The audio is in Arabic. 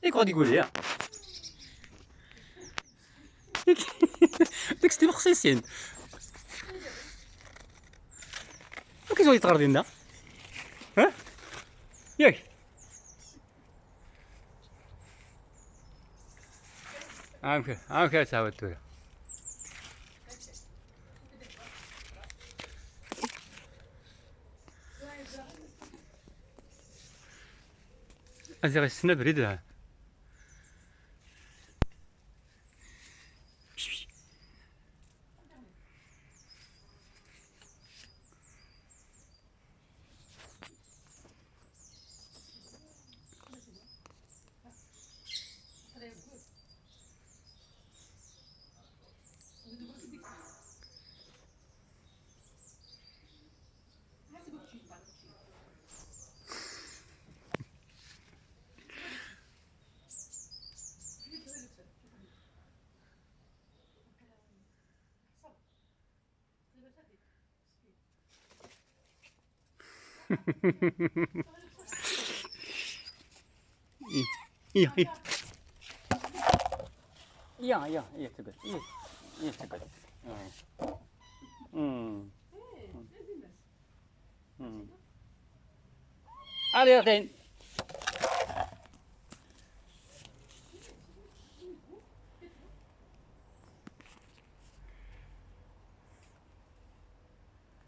ايك غادي يقول لي داك ستي مخصيصين وكيتولي تغردي لنا ها ياك عامك تعاود تويا ازي غيستنى بريد لها يا يا يا تقعد يا تقعد علي يا